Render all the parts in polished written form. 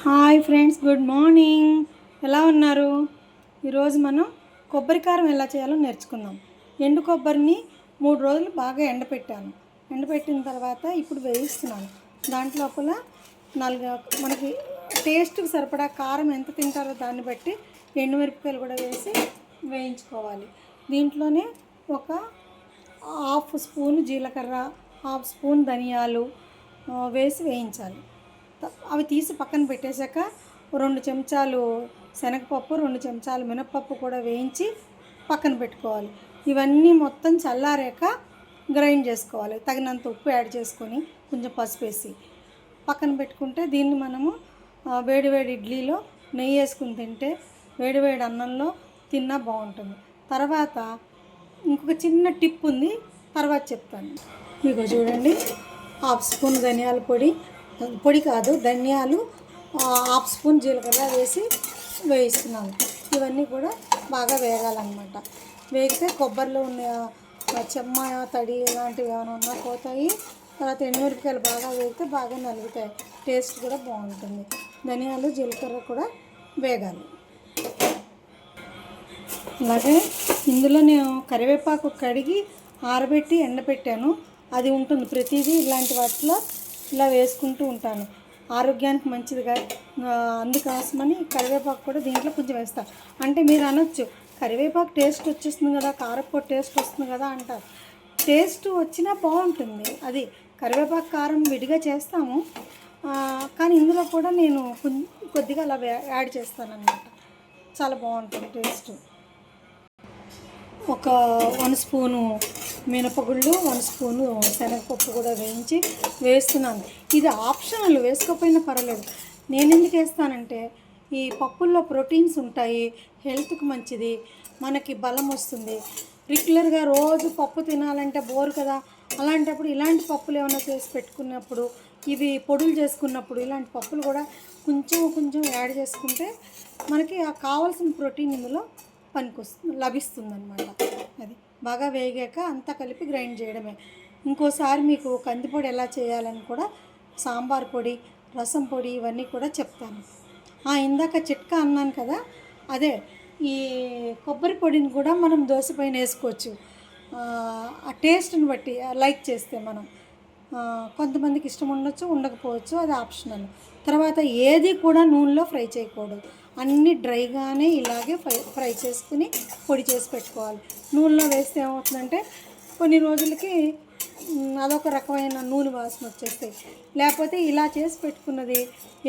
Hi friends, good morning. ఎలా ఉన్నారు? ఈరోజు మనం కొబ్బరి కారం ఎలా చేయాలో నేర్చుకుందాం. ఎండు కొబ్బరిని 3 రోజులు బాగా ఎండపెట్టాను. ఎండపెట్టిన తర్వాత ఇప్పుడు వేయిస్తున్నాను. దాంట్లోపల మనకి టేస్ట్కి సరిపడా కారం ఎంత తింటారో దాన్ని బట్టి ఎండుమిరపకాయలు కూడా వేసి వేయించుకోవాలి. దీంట్లోనే ఒక 1/2 స్పూన్ జీలకర్ర, 1/2 స్పూన్ ధనియాలు వేసి వేయించాలి. అవి తీసి పక్కన పెట్టేశాక 2 చెంచాలు శనగపప్పు, 2 చెంచాలు మినపప్పు కూడా వేయించి పక్కన పెట్టుకోవాలి. ఇవన్నీ మొత్తం చల్లారాక గ్రైండ్ చేసుకోవాలి. తగినంత ఉప్పు యాడ్ చేసుకొని కొంచెం పసుపు వేసి పక్కన పెట్టుకుంటే దీన్ని మనము వేడివేడి ఇడ్లీలో నెయ్యి వేసుకుని తింటే, వేడివేడి అన్నంలో తిన్నా బాగుంటుంది. తర్వాత ఇంకొక చిన్న టిప్ ఉంది, తర్వాత చెప్తాను. ఇగో చూడండి, 1/2 స్పూన్ ధనియాల పొడి కాదు, ధనియాలు, 1/2 స్పూన్ జీలకర్ర వేసి వేయిస్తున్నాను. ఇవన్నీ కూడా బాగా వేగాలన్నమాట. వేగితే కొబ్బరిలో ఉన్న చెమ్మ, తడి ఇలాంటివి ఏమైనా ఉన్నా పోతాయి. తర్వాత ఎండుమిరపకాయలు బాగా వేగితే బాగా నలుగుతాయి, టేస్ట్ కూడా బాగుంటుంది. ధనియాలు, జీలకర్ర కూడా వేగాలి. అలాగే ఇందులో నేను కరివేపాకు కడిగి ఆరబెట్టి ఎండబెట్టాను, అది ఉంటుంది. ప్రతిదీ ఇలాంటి వాటిలో ఇలా వేసుకుంటూ ఉంటాను, ఆరోగ్యానికి మంచిదిగా. అందుకోసమని కరివేపాకు కూడా దీంట్లో కొంచెం వేస్తాను. అంటే మీరు అనొచ్చు, కరివేపాకు టేస్ట్ వచ్చేస్తుంది కదా, కారపొడి టేస్ట్ వస్తుంది కదా అంటారు. టేస్ట్ వచ్చినా బాగుంటుంది. అది కరివేపాకు కారం విడిగా చేస్తాము, కానీ ఇందులో కూడా నేను కొద్దిగా అలా యాడ్ చేస్తాను అన్నమాట. చాలా బాగుంటుంది టేస్ట్. ఒక 1 స్పూను మినపగుళ్ళు, 1 స్పూను శనగపప్పు కూడా వేస్తున్నాను. ఇది ఆప్షనల్, వేసుకోకపోయినా పర్వాలేదు. నేను ఎందుకు వేస్తానంటే ఈ పప్పుల్లో ప్రోటీన్స్ ఉంటాయి, హెల్త్కి మంచిది, మనకి బలం వస్తుంది. రెగ్యులర్గా రోజు పప్పు తినాలంటే బోరు కదా, అలాంటప్పుడు ఇలాంటి పప్పులు ఏమైనా చేసి పెట్టుకున్నప్పుడు, ఇవి పొడులు చేసుకున్నప్పుడు ఇలాంటి పప్పులు కూడా కొంచెం యాడ్ చేసుకుంటే మనకి ఆ కావాల్సిన ప్రోటీన్ ఇందులో లభిస్తుందన్నమాట. అది బాగా వేగాక అంతా కలిపి గ్రైండ్ చేయడమే. ఇంకోసారి మీకు కందిపొడి ఎలా చేయాలని కూడా, సాంబార్ పొడి, రసం పొడి, ఇవన్నీ కూడా చెప్తాను. ఇందాక చిట్కా అన్నాను కదా, అదే ఈ కొబ్బరి పొడిని కూడా మనం దోశ పైన వేసుకోవచ్చు. ఆ టేస్ట్ని బట్టి లైక్ చేస్తే మనం, కొంతమందికి ఇష్టం ఉండొచ్చు, ఉండకపోవచ్చు, అది ఆప్షనల్. తర్వాత ఏది కూడా నూనెలో ఫ్రై చేయకూడదు, అన్నీ డ్రైగానే ఇలాగే ఫ్రై చేసుకుని పొడి చేసి పెట్టుకోవాలి. నూనెలో వేస్తే ఏమవుతుందంటే కొన్ని రోజులకి అదొక రకమైన నూనె వాసన వచ్చేస్తాయి. లేకపోతే ఇలా చేసి పెట్టుకున్నది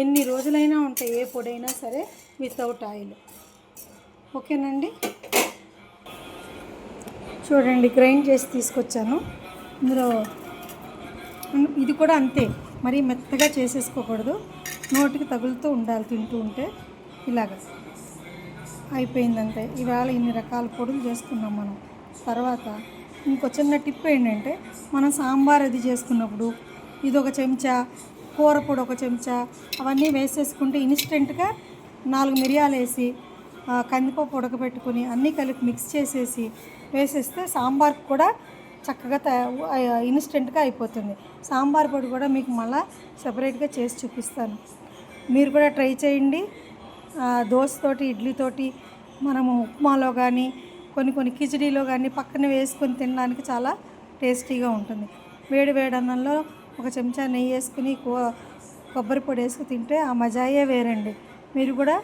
ఎన్ని రోజులైనా ఉంటాయి, ఏ పొడైనా సరే, వితౌట్ ఆయిల్. ఓకేనండి. చూడండి, గ్రైండ్ చేసి తీసుకొచ్చాను. ఇందులో ఇది కూడా అంతే, మరీ మెత్తగా చేసేసుకోకూడదు, నోటికి తగులుతూ ఉండాలి తింటూ ఉంటే. ఇలాగ అయిపోయిందంటే ఇవాళ ఇన్ని రకాల పొడులు చేసుకున్నాం మనం. తర్వాత ఇంకో చిన్న టిప్ ఏంటంటే, మనం సాంబార్ అది చేసుకున్నప్పుడు ఇది ఒక చెంచా, కూర పొడి ఒక చెంచా, అవన్నీ వేసేసుకుంటే ఇన్స్టెంట్గా 4 మిరియాలు వేసి కందిపప్పు ఉడకబెట్టుకుని అన్నీ కలిపి మిక్స్ చేసేసి వేసేస్తే సాంబార్ కూడా చక్కగా ఇన్స్టెంట్గా అయిపోతుంది. సాంబార్ పొడి కూడా మీకు మళ్ళీ సపరేట్గా చేసి చూపిస్తాను, మీరు కూడా ట్రై చేయండి. దోశతోటి, ఇడ్లీతోటి, మనము ఉప్మాలో కానీ, కొన్ని కిచిడీలో కానీ పక్కన వేసుకొని తినడానికి చాలా టేస్టీగా ఉంటుంది. వేడి అన్నంలో ఒక చెంచా నెయ్యి వేసుకుని కొబ్బరి పొడి వేసుకుని తింటే ఆ మజాయే వేరండి. మీరు కూడా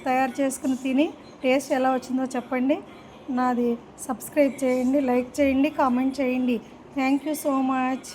తయారు చేసుకుని తిని టేస్ట్ ఎలా వచ్చిందో చెప్పండి. నాది సబ్స్క్రైబ్ చేయండి, లైక్ చేయండి, కామెంట్ చేయండి. Thank you so much.